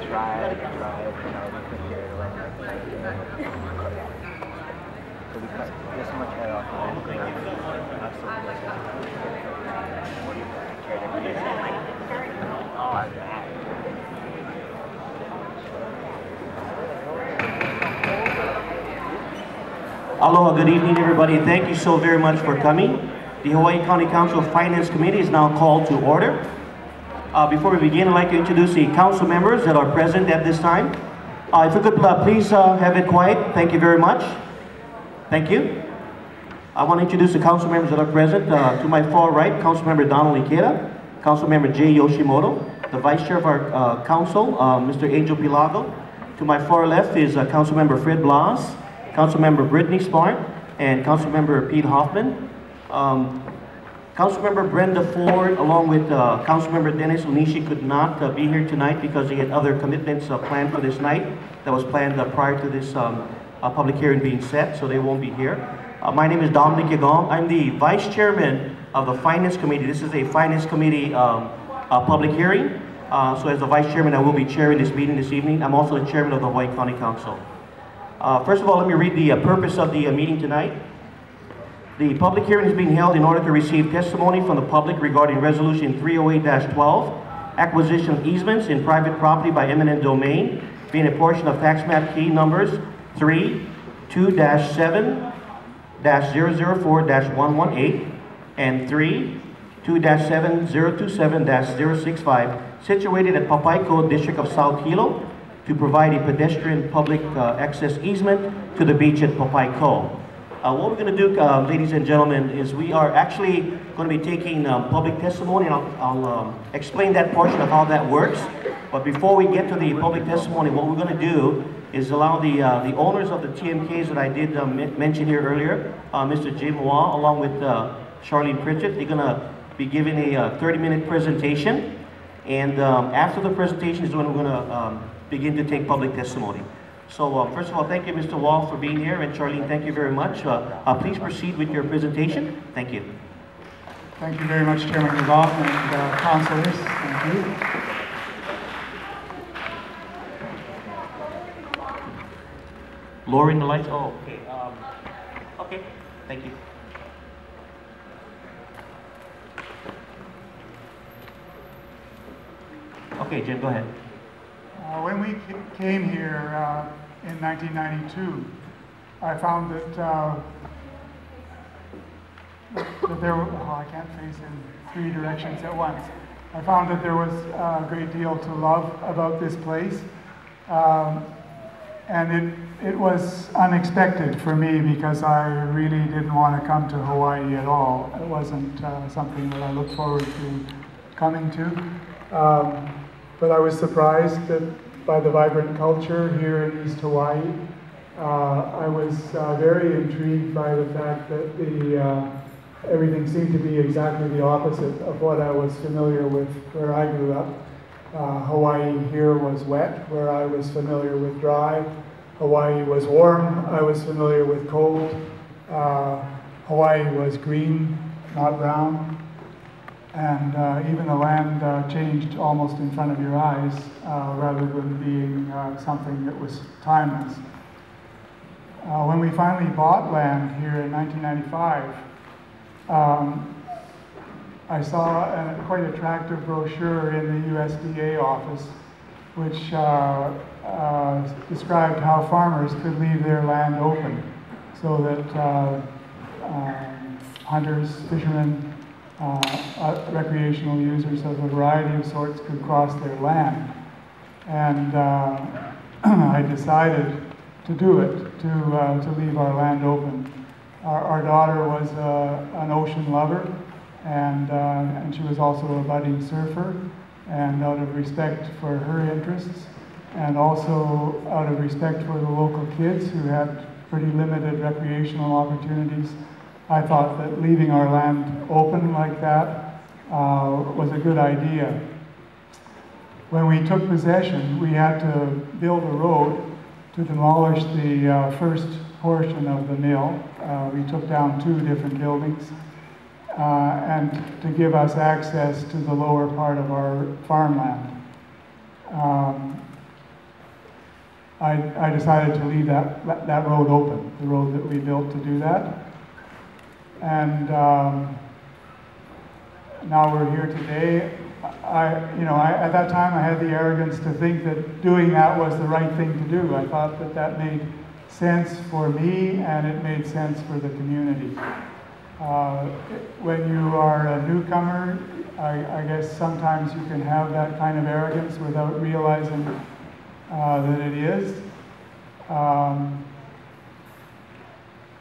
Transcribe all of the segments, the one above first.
drive, we could hear it like so we cut this much head off and then Aloha, good evening everybody. Thank you so very much for coming. The Hawaii County Council Finance Committee is now called to order. Before we begin, I'd like to introduce the council members that are present at this time. If you could please have it quiet. Thank you very much. Thank you. I want to introduce the council members that are present. To my far right, Council Member Donald Ikeda, Council Member Jay Yoshimoto, the Vice Chair of our Council, Mr. Angel Pilago. To my far left is Council Member Fred Blas, Council Member Brittany Smart, and Council Member Pete Hoffman. Council Member Brenda Ford, along with Council Member Dennis Onishi, could not be here tonight because he had other commitments planned for this night that was planned prior to this public hearing being set, so they won't be here. My name is Dominic Yagong. I'm the Vice Chairman of the Finance Committee. This is a Finance Committee public hearing. So as the Vice Chairman, I will be chairing this meeting this evening. I'm also the Chairman of the Hawaii County Council. First of all, let me read the purpose of the meeting tonight. The public hearing is being held in order to receive testimony from the public regarding Resolution 308-12, acquisition of easements in private property by eminent domain, being a portion of tax map key numbers 3-2-7-004-118 and 3-2-7027-065, situated at Papaikou, District of South Hilo, to provide a pedestrian public access easement to the beach at Papaikou. What we're going to do, ladies and gentlemen, is we are actually going to be taking public testimony, and I'll explain that portion of how that works. But before we get to the public testimony, what we're going to do is allow the owners of the TMKs that I did mention here earlier, Mr. Jim Hua, along with Charlene Pritchett, they're going to be giving a 30-minute presentation. And after the presentation is when we're going to begin to take public testimony. So first of all, thank you, Mr. Wall, for being here, and Charlene, thank you very much. Please proceed with your presentation. Thank you. Thank you very much, Chairman Yagong and councilors. Thank you. Lowering the lights. Oh, okay. Okay. Thank you. Okay, Jim, go ahead. When we came here in 1992, I found that there were, I can't face in 3 directions at once. I found that there was a great deal to love about this place. And it was unexpected for me because I really didn't want to come to Hawaii at all. It wasn't something that I looked forward to coming to. But I was surprised by the vibrant culture here in East Hawaii. I was very intrigued by the fact that everything seemed to be exactly the opposite of what I was familiar with where I grew up. Hawaii here was wet, where I was familiar with dry. Hawaii was warm, I was familiar with cold. Hawaii was green, not brown. And even the land changed almost in front of your eyes rather than being something that was timeless. When we finally bought land here in 1995, I saw a quite attractive brochure in the USDA office which described how farmers could leave their land open so that hunters, fishermen, recreational users of a variety of sorts could cross their land. And I decided to do it, to leave our land open. Our daughter was an ocean lover, and she was also a budding surfer, and out of respect for her interests, and also out of respect for the local kids who had pretty limited recreational opportunities, I thought that leaving our land open like that was a good idea. When we took possession, we had to build a road to demolish the first portion of the mill. We took down 2 different buildings and to give us access to the lower part of our farmland. I decided to leave that road open, the road that we built to do that. And now we're here today. At that time I had the arrogance to think that doing that was the right thing to do. I thought that that made sense for me and it made sense for the community. When you are a newcomer, I guess sometimes you can have that kind of arrogance without realizing that it is.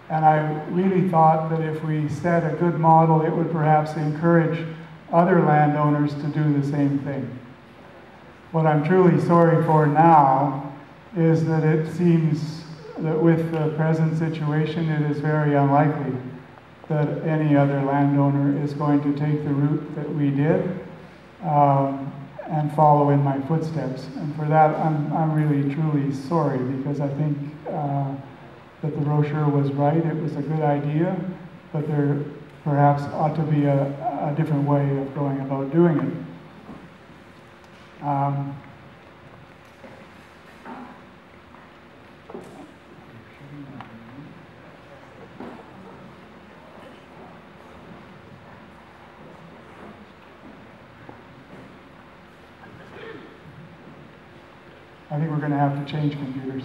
And I really thought that if we set a good model, it would perhaps encourage other landowners to do the same thing. What I'm truly sorry for now is that it seems that with the present situation, it is very unlikely that any other landowner is going to take the route that we did and follow in my footsteps. And for that, I'm really, truly sorry, because I think that the brochure was right. It was a good idea, but there perhaps ought to be a different way of going about doing it. I think we're going to have to change computers.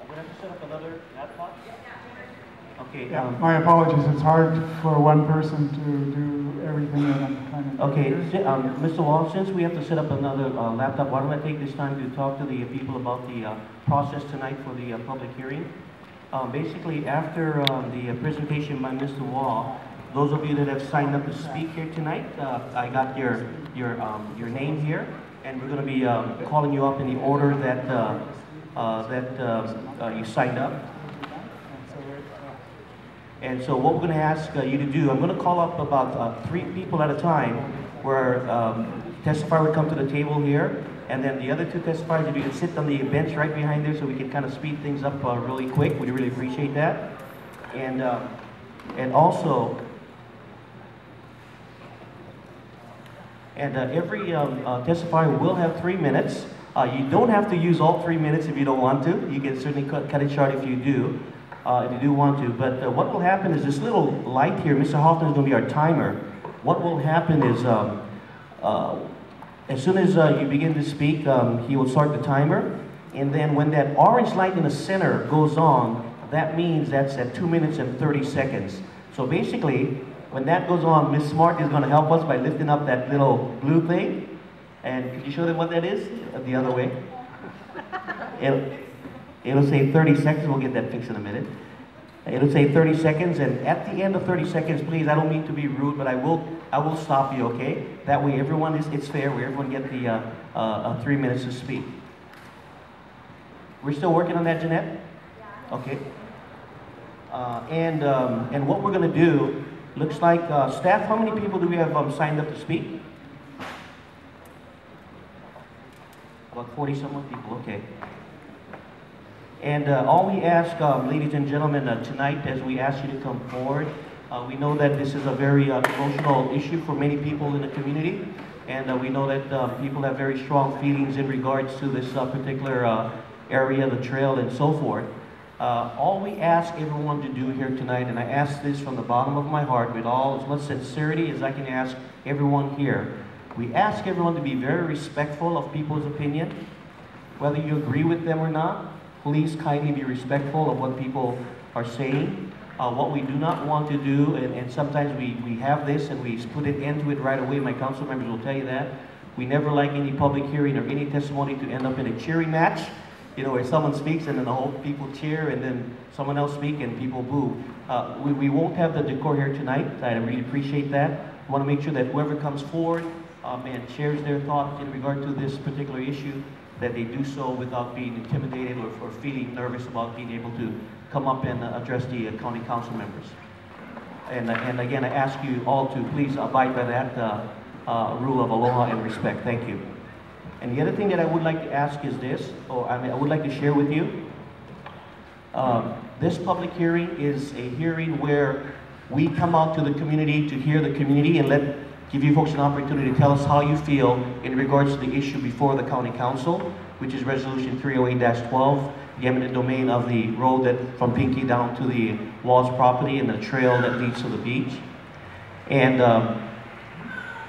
I'm going to have to set up another laptop. Okay. Yeah, my apologies. It's hard for one person to do everything that I'm trying to do. Okay, Mr. Wong, since we have to set up another laptop, why don't I take this time to talk to the people about the process tonight for the public hearing? Basically, after the presentation by Mr. Wall, those of you that have signed up to speak here tonight, I got your name here, and we're going to be calling you up in the order that you signed up. And so what we're going to ask you to do, I'm going to call up about 3 people at a time, where testifier would come to the table here, and then the other 2 testifiers, if you can sit on the bench right behind there so we can kind of speed things up really quick, we'd really appreciate that. And also, every testifier will have 3 minutes. You don't have to use all 3 minutes if you don't want to. You can certainly cut it short if you do want to. But what will happen is this little light here, Mr. Hoffman is going to be our timer. What will happen is, as soon as you begin to speak, he will start the timer. And then when that orange light in the center goes on, that means that's at 2 minutes and 30 seconds. So basically, when that goes on, Ms. Smart is going to help us by lifting up that little blue thing. And could you show them what that is? The other way. It'll say 30 seconds. We'll get that fixed in a minute. It'll say 30 seconds, and at the end of 30 seconds, please, I don't mean to be rude, but I will stop you, okay? That way it's fair, where everyone get the 3 minutes to speak. We're still working on that, Jeanette? Yeah. Okay. And what we're going to do, looks like, staff, how many people do we have signed up to speak? About 40-some people, okay. And all we ask, ladies and gentlemen, tonight, as we ask you to come forward, we know that this is a very emotional issue for many people in the community, and we know that people have very strong feelings in regards to this particular area, the trail, and so forth. All we ask everyone to do here tonight, and I ask this from the bottom of my heart with as much sincerity as I can ask everyone here, we ask everyone to be very respectful of people's opinion, whether you agree with them or not. Please kindly be respectful of what people are saying. What we do not want to do, and sometimes we have this and we put an end to it right away, my council members will tell you that. We never like any public hearing or any testimony to end up in a cheering match, you know, where someone speaks and then the whole people cheer and then someone else speaks and people boo. We won't have the decor here tonight. I really appreciate that. I want to make sure that whoever comes forward and shares their thoughts in regard to this particular issue, that they do so without being intimidated or feeling nervous about being able to come up and address the county council members. And again, I ask you all to please abide by that rule of aloha and respect. Thank you. And the other thing that I would like to ask is this, I would like to share with you. This public hearing is a hearing where we come out to the community to hear the community and give you folks an opportunity to tell us how you feel in regards to the issue before the County Council, which is Resolution 308-12, the eminent domain of the road that from Pinky down to the Walls property and the trail that leads to the beach. And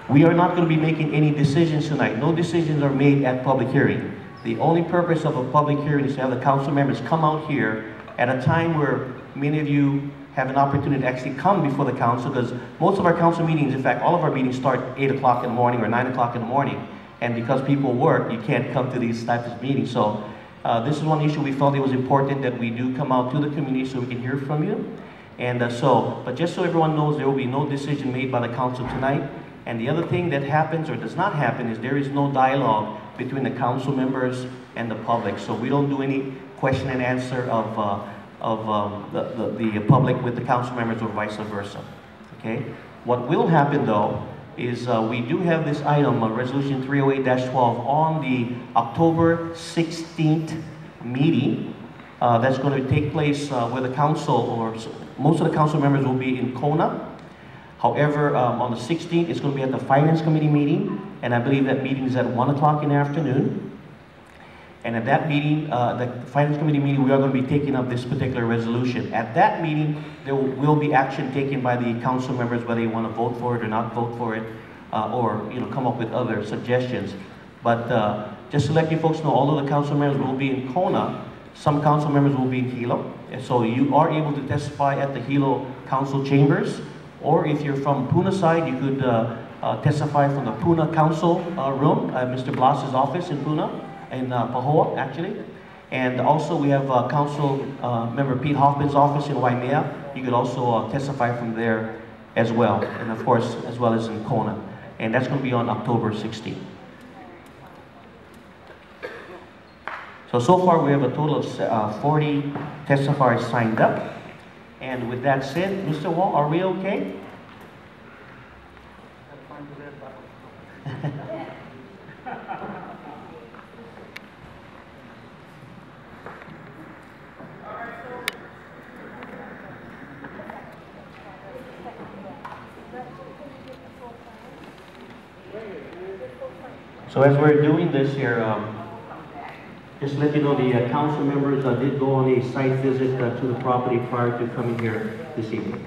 we are not going to be making any decisions tonight. No decisions are made at public hearing. The only purpose of a public hearing is to have the council members come out here at a time where many of you have an opportunity to actually come before the council, because most of our council meetings, in fact, all of our meetings start 8 o'clock in the morning or 9 o'clock in the morning. And because people work, you can't come to these types of meetings. So this is one issue we felt it was important that we do come out to the community so we can hear from you. And but just so everyone knows, there will be no decision made by the council tonight. And the other thing that happens or does not happen is there is no dialogue between the council members and the public. So we don't do any question and answer of the public with the council members or vice versa. Okay? What will happen though is we do have this item, Resolution 308-12, on the October 16th meeting that's going to take place where the council, or most of the council members will be in Kona. However, on the 16th, it's going to be at the Finance Committee meeting, and I believe that meeting is at 1 o'clock in the afternoon. And at that meeting, the Finance Committee meeting, we are going to be taking up this particular resolution. At that meeting, there will be action taken by the council members, whether they want to vote for it or not vote for it, or come up with other suggestions. But just to let you folks know, although the council members will be in Kona, some council members will be in Hilo. And so you are able to testify at the Hilo council chambers. Or if you're from Puna side, you could testify from the Puna council room, Mr. Blas's office in Puna, in Pahoa actually. And also we have council member Pete Hoffman's office in Waimea. You could also testify from there as well. And of course, as well as in Kona. And that's going to be on October 16th. So far we have a total of 40 testifiers signed up. And with that said, Mr. Wall, are we okay? So as we're doing this here, just to let you know, the council members did go on a site visit to the property prior to coming here this evening.